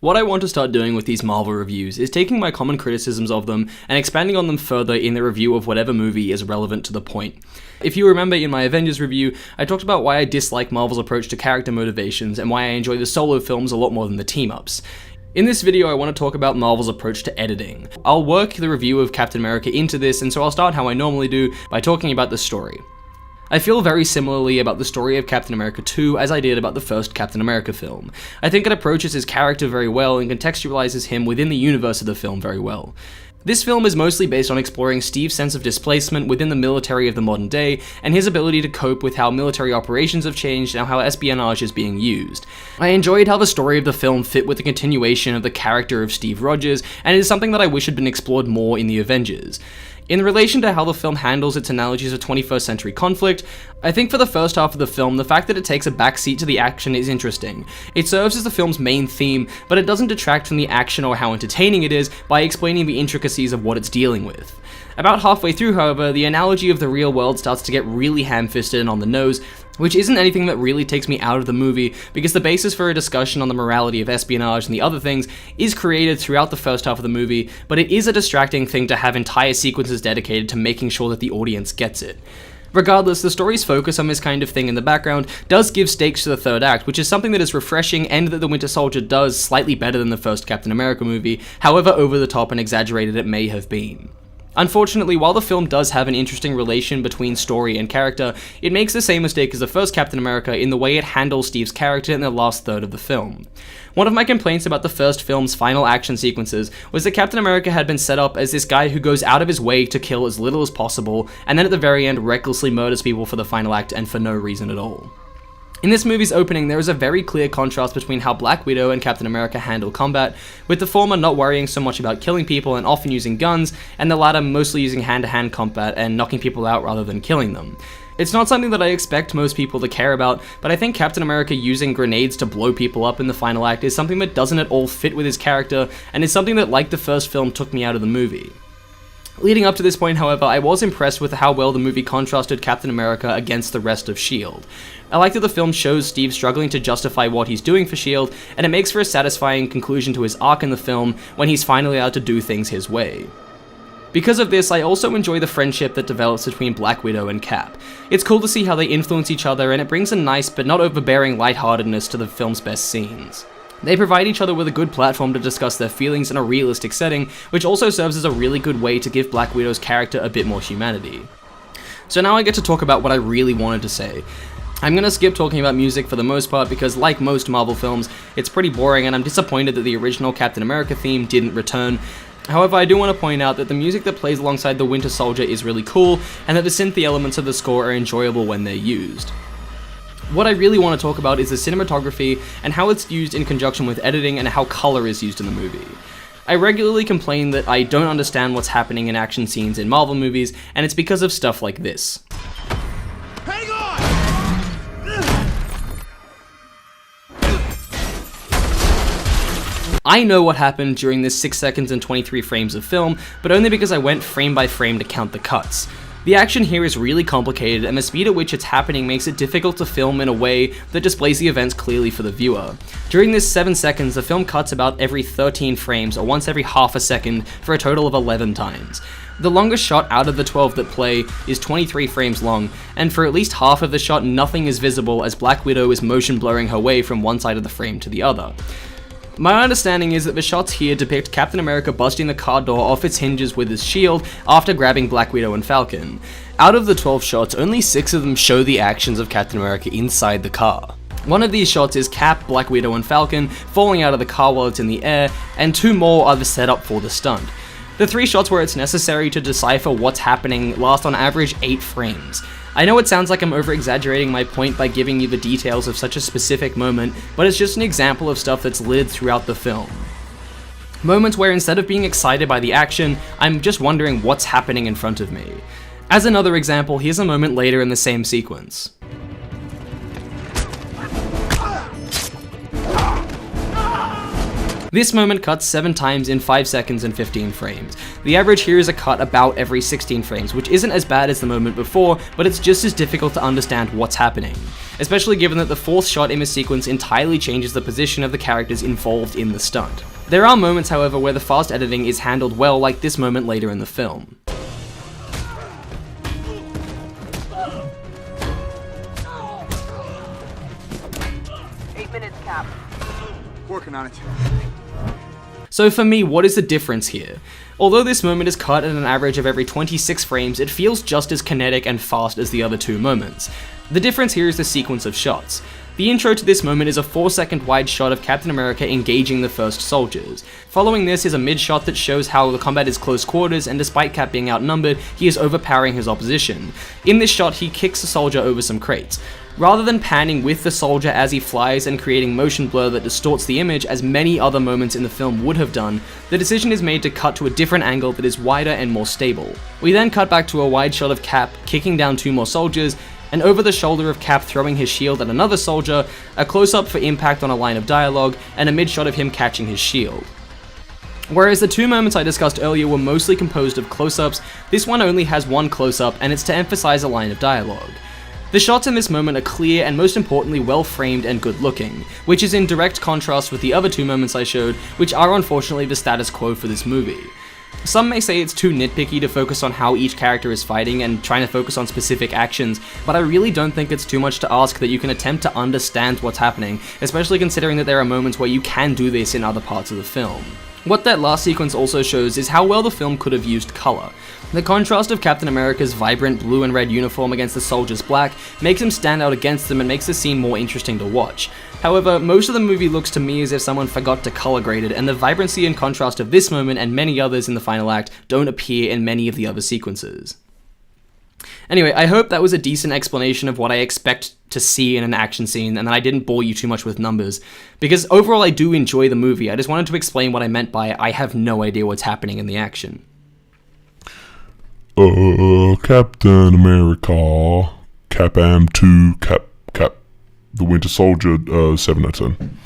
What I want to start doing with these Marvel reviews is taking my common criticisms of them and expanding on them further in the review of whatever movie is relevant to the point. If you remember in my Avengers review, I talked about why I dislike Marvel's approach to character motivations and why I enjoy the solo films a lot more than the team-ups. In this video, I want to talk about Marvel's approach to editing. I'll work the review of Captain America into this, and so I'll start how I normally do, by talking about the story. I feel very similarly about the story of Captain America 2 as I did about the first Captain America film. I think it approaches his character very well and contextualizes him within the universe of the film very well. This film is mostly based on exploring Steve's sense of displacement within the military of the modern day, and his ability to cope with how military operations have changed and how espionage is being used. I enjoyed how the story of the film fit with the continuation of the character of Steve Rogers, and it is something that I wish had been explored more in the Avengers. In relation to how the film handles its analogies of 21st century conflict, I think for the first half of the film, the fact that it takes a backseat to the action is interesting. It serves as the film's main theme, but it doesn't detract from the action or how entertaining it is by explaining the intricacies of what it's dealing with. About halfway through, however, the analogy of the real world starts to get really ham-fisted and on the nose, which isn't anything that really takes me out of the movie, because the basis for a discussion on the morality of espionage and the other things is created throughout the first half of the movie, but it is a distracting thing to have entire sequences dedicated to making sure that the audience gets it. Regardless, the story's focus on this kind of thing in the background does give stakes to the third act, which is something that is refreshing and that the Winter Soldier does slightly better than the first Captain America movie, however over the top and exaggerated it may have been. Unfortunately, while the film does have an interesting relation between story and character, it makes the same mistake as the first Captain America in the way it handles Steve's character in the last third of the film. One of my complaints about the first film's final action sequences was that Captain America had been set up as this guy who goes out of his way to kill as little as possible, and then at the very end recklessly murders people for the final act and for no reason at all. In this movie's opening, there is a very clear contrast between how Black Widow and Captain America handle combat, with the former not worrying so much about killing people and often using guns, and the latter mostly using hand-to-hand combat and knocking people out rather than killing them. It's not something that I expect most people to care about, but I think Captain America using grenades to blow people up in the final act is something that doesn't at all fit with his character, and is something that, like the first film, took me out of the movie. Leading up to this point, however, I was impressed with how well the movie contrasted Captain America against the rest of S.H.I.E.L.D. I like that the film shows Steve struggling to justify what he's doing for S.H.I.E.L.D., and it makes for a satisfying conclusion to his arc in the film when he's finally allowed to do things his way. Because of this, I also enjoy the friendship that develops between Black Widow and Cap. It's cool to see how they influence each other, and it brings a nice but not overbearing lightheartedness to the film's best scenes. They provide each other with a good platform to discuss their feelings in a realistic setting, which also serves as a really good way to give Black Widow's character a bit more humanity. So now I get to talk about what I really wanted to say. I'm gonna skip talking about music for the most part because, like most Marvel films, it's pretty boring and I'm disappointed that the original Captain America theme didn't return. However, I do want to point out that the music that plays alongside the Winter Soldier is really cool, and that the synth elements of the score are enjoyable when they're used. What I really want to talk about is the cinematography and how it's used in conjunction with editing and how color is used in the movie. I regularly complain that I don't understand what's happening in action scenes in Marvel movies, and it's because of stuff like this. Hang on! I know what happened during this 6 seconds and 23 frames of film, but only because I went frame by frame to count the cuts. The action here is really complicated, and the speed at which it's happening makes it difficult to film in a way that displays the events clearly for the viewer. During this 7 seconds, the film cuts about every 13 frames, or once every half a second, for a total of 11 times. The longest shot out of the 12 that play is 23 frames long, and for at least half of the shot nothing is visible as Black Widow is motion blurring her way from one side of the frame to the other. My understanding is that the shots here depict Captain America busting the car door off its hinges with his shield after grabbing Black Widow and Falcon. Out of the 12 shots, only 6 of them show the actions of Captain America inside the car. One of these shots is Cap, Black Widow, and Falcon falling out of the car while it's in the air, and 2 more are the setup for the stunt. The 3 shots where it's necessary to decipher what's happening last on average 8 frames. I know it sounds like I'm over-exaggerating my point by giving you the details of such a specific moment, but it's just an example of stuff that's littered throughout the film. Moments where instead of being excited by the action, I'm just wondering what's happening in front of me. As another example, here's a moment later in the same sequence. This moment cuts 7 times in 5 seconds and 15 frames. The average here is a cut about every 16 frames, which isn't as bad as the moment before, but it's just as difficult to understand what's happening. especially given that the fourth shot in the sequence entirely changes the position of the characters involved in the stunt. There are moments, however, where the fast editing is handled well, like this moment later in the film. Working on it. So for me, what is the difference here? Although this moment is cut at an average of every 26 frames, it feels just as kinetic and fast as the other two moments. The difference here is the sequence of shots. The intro to this moment is a 4-second wide shot of Captain America engaging the first soldiers. Following this is a mid-shot that shows how the combat is close quarters, and despite Cap being outnumbered, he is overpowering his opposition. In this shot, he kicks a soldier over some crates. Rather than panning with the soldier as he flies and creating motion blur that distorts the image as many other moments in the film would have done, the decision is made to cut to a different angle that is wider and more stable. We then cut back to a wide shot of Cap kicking down two more soldiers, and over the shoulder of Cap throwing his shield at another soldier, a close-up for impact on a line of dialogue, and a mid-shot of him catching his shield. Whereas the two moments I discussed earlier were mostly composed of close-ups, this one only has one close-up, and it's to emphasize a line of dialogue. The shots in this moment are clear and most importantly well framed and good looking, which is in direct contrast with the other two moments I showed, which are unfortunately the status quo for this movie. Some may say it's too nitpicky to focus on how each character is fighting and trying to focus on specific actions, but I really don't think it's too much to ask that you can attempt to understand what's happening, especially considering that there are moments where you can do this in other parts of the film. What that last sequence also shows is how well the film could have used color. The contrast of Captain America's vibrant blue and red uniform against the soldiers' black makes him stand out against them and makes the scene more interesting to watch. However, most of the movie looks to me as if someone forgot to color grade it, and the vibrancy and contrast of this moment and many others in the final act don't appear in many of the other sequences. Anyway, I hope that was a decent explanation of what I expect to see in an action scene and that I didn't bore you too much with numbers, because overall I do enjoy the movie. I just wanted to explain what I meant by I have no idea what's happening in the action. Captain America, Cap Am 2, Cap, The Winter Soldier, 7 out of 10.